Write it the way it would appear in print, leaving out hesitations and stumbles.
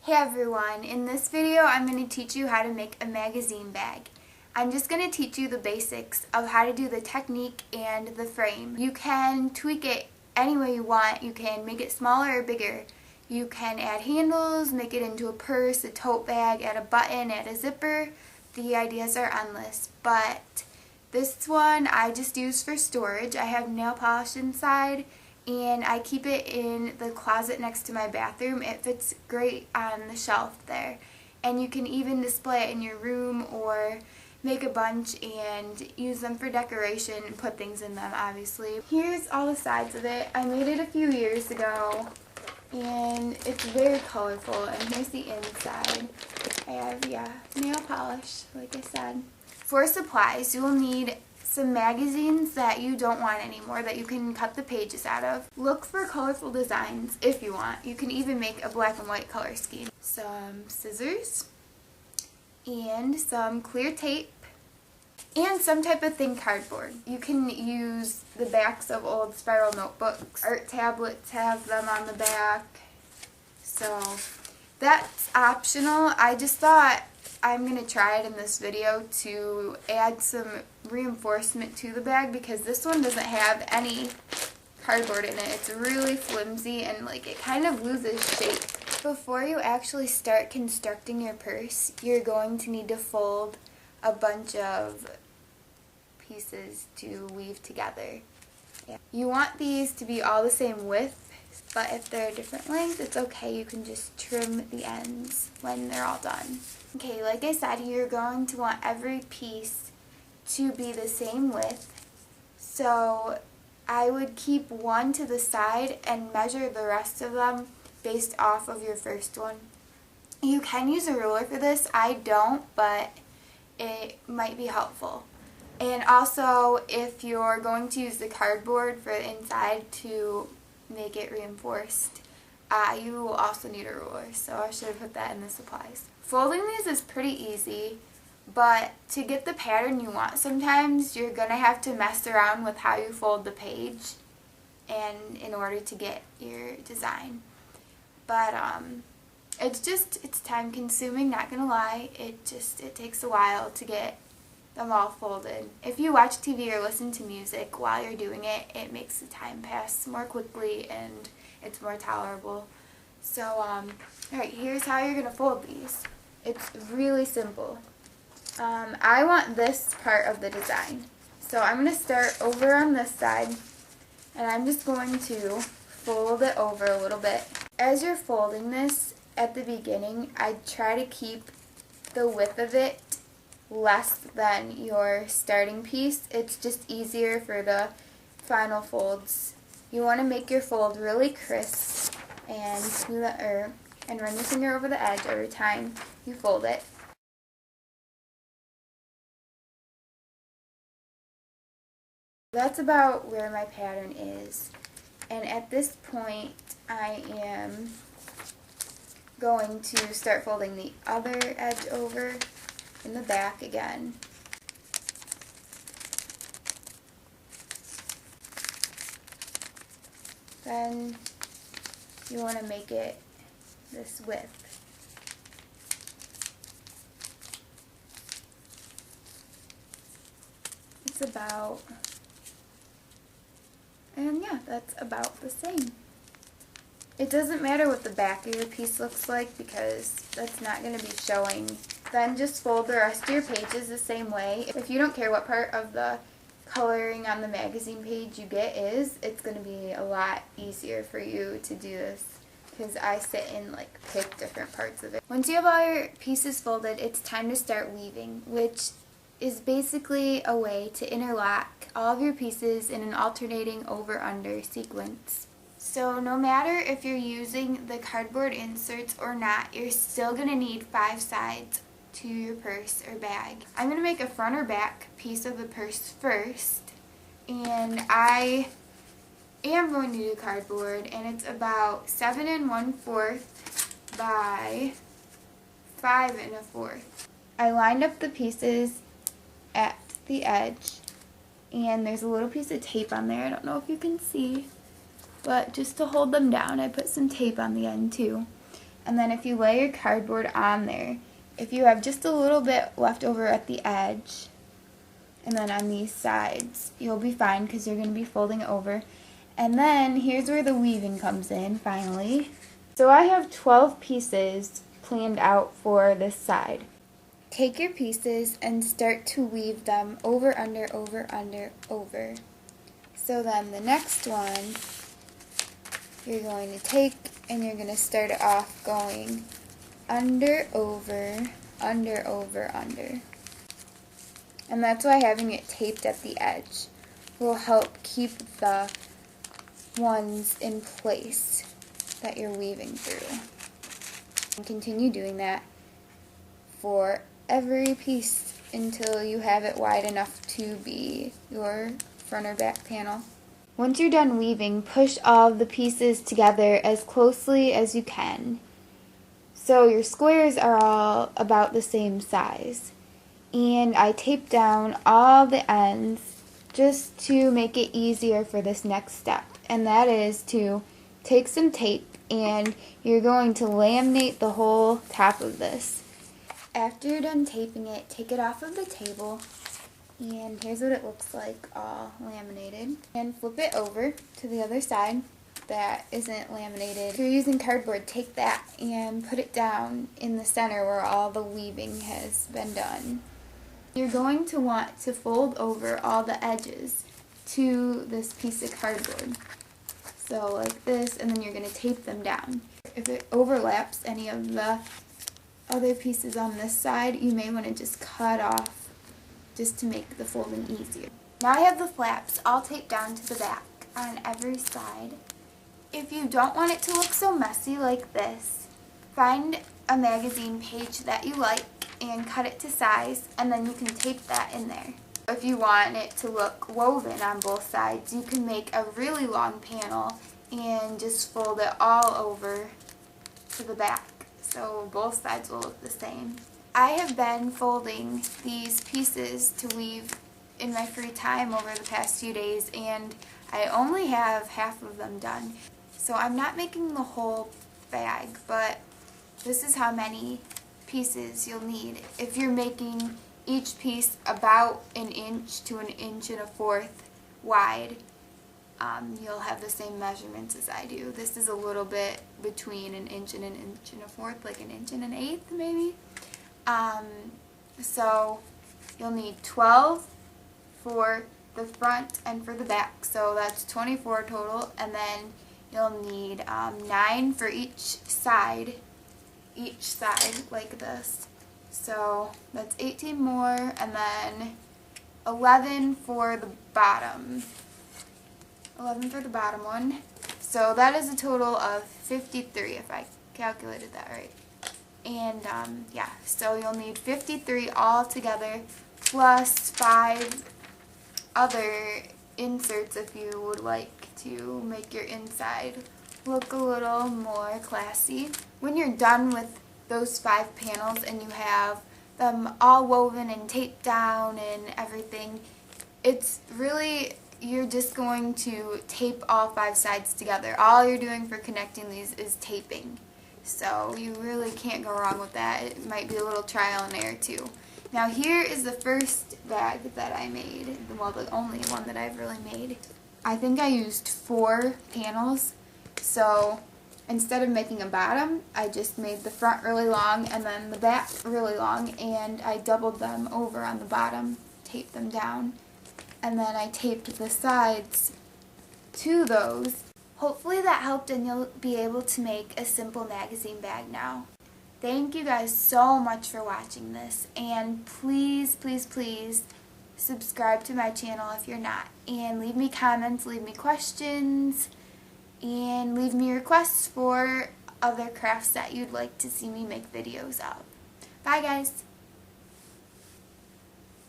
Hey everyone, in this video I'm going to teach you how to make a magazine bag. I'm just going to teach you the basics of how to do the technique and the frame. You can tweak it any way you want. You can make it smaller or bigger. You can add handles, make it into a purse, a tote bag, add a button, add a zipper. The ideas are endless, but this one I just use for storage. I have nail polish inside and I keep it in the closet next to my bathroom. It fits great on the shelf there. And you can even display it in your room or make a bunch and use them for decoration and put things in them, obviously. Here's all the sides of it. I made it a few years ago and it's very colorful. And here's the inside. I have, nail polish, like I said. For supplies, you will need some magazines that you don't want anymore that you can cut the pages out of. Look for colorful designs if you want. You can even make a black and white color scheme. Some scissors and some clear tape and some type of thin cardboard. You can use the backs of old spiral notebooks. Art tablets have them on the back. So that's optional. I just thought I'm going to try it in this video to add some reinforcement to the bag because this one doesn't have any cardboard in it. It's really flimsy and it kind of loses shape. Before you actually start constructing your purse, you're going to need to fold a bunch of pieces to weave together. You want these to be all the same width, but if they're a different length, it's okay. You can just trim the ends when they're all done. Okay, like I said, you're going to want every piece to be the same width. So I would keep one to the side and measure the rest of them based off of your first one. You can use a ruler for this. I don't, but it might be helpful. And also, if you're going to use the cardboard for the inside to make it reinforced, you will also need a ruler, so I should have put that in the supplies. Folding these is pretty easy, but to get the pattern you want, sometimes you're going to have to mess around with how you fold the page and in order to get your design. But it's time consuming, not going to lie. It takes a while to get them all folded. If you watch TV or listen to music while you're doing it, it makes the time pass more quickly and it's more tolerable. So, alright, here's how you're going to fold these. It's really simple. I want this part of the design. So I'm going to start over on this side and I'm just going to fold it over a little bit. As you're folding this at the beginning, I try to keep the width of it less than your starting piece. It's just easier for the final folds. You want to make your fold really crisp and smooth it, and run your finger over the edge every time you fold it. That's about where my pattern is. And at this point, I am going to start folding the other edge over in the back again. Then you want to make it this width. It's about, and that's about the same. It doesn't matter what the back of your piece looks like because that's not going to be showing. Then just fold the rest of your pages the same way. If you don't care what part of the coloring on the magazine page you get it's going to be a lot easier for you to do this because I sit and pick different parts of it. Once you have all your pieces folded, it's time to start weaving, which is basically a way to interlock all of your pieces in an alternating over-under sequence. So no matter if you're using the cardboard inserts or not, you're still going to need 5 sides to your purse or bag. I'm going to make a front or back piece of the purse first, and I am going to do cardboard, and it's about 7 1/4 by 5 1/4. I lined up the pieces at the edge, and there's a little piece of tape on there. I don't know if you can see, but just to hold them down, I put some tape on the end too. And then if you lay your cardboard on there, if you have just a little bit left over at the edge, and then on these sides, you'll be fine because you're going to be folding it over. And then here's where the weaving comes in, finally. So I have 12 pieces planned out for this side. Take your pieces and start to weave them over, under, over, under, over. So then the next one, you're going to take and you're going to start it off going under, over, under, over, under. And that's why having it taped at the edge will help keep the ones in place that you're weaving through. And continue doing that for every piece until you have it wide enough to be your front or back panel. Once you're done weaving, push all of the pieces together as closely as you can. So your squares are all about the same size. And I taped down all the ends just to make it easier for this next step. And that is to take some tape and you're going to laminate the whole top of this. After you're done taping it, take it off of the table, and here's what it looks like all laminated. And flip it over to the other side that isn't laminated. If you're using cardboard, take that and put it down in the center where all the weaving has been done. You're going to want to fold over all the edges to this piece of cardboard. So like this, and then you're going to tape them down. If it overlaps any of the other pieces on this side, you may want to just cut off just to make the folding easier. Now I have the flaps all taped down to the back on every side. If you don't want it to look so messy like this, find a magazine page that you like and cut it to size, and then you can tape that in there. If you want it to look woven on both sides, you can make a really long panel and just fold it all over to the back, so both sides will look the same. I have been folding these pieces to weave in my free time over the past few days, and I only have half of them done. So I'm not making the whole bag, but this is how many pieces you'll need. If you're making each piece about 1 inch to 1.25 inches wide, you'll have the same measurements as I do. This is a little bit between 1 inch and 1.25 inches, like 1 1/8 inches maybe. So you'll need 12 for the front and for the back, so that's 24 total, and then you'll need 9 for each side like this. So that's 18 more, and then 11 for the bottom. 11 for the bottom one. So that is a total of 53 if I calculated that right. And yeah, so you'll need 53 all together, plus 5 other inserts if you would like to make your inside look a little more classy. When you're done with those 5 panels and you have them all woven and taped down and everything, it's really, you're just going to tape all 5 sides together. All you're doing for connecting these is taping. So you really can't go wrong with that. It might be a little trial and error too. Now here is the first bag that I made, well, the only one that I've really made. I think I used 4 panels, so instead of making a bottom, I just made the front really long and then the back really long, and I doubled them over on the bottom, taped them down, and then I taped the sides to those. Hopefully that helped and you'll be able to make a simple magazine bag now. Thank you guys so much for watching this, and please, please, please subscribe to my channel if you're not, and leave me comments, leave me questions, and leave me requests for other crafts that you'd like to see me make videos of. Bye guys!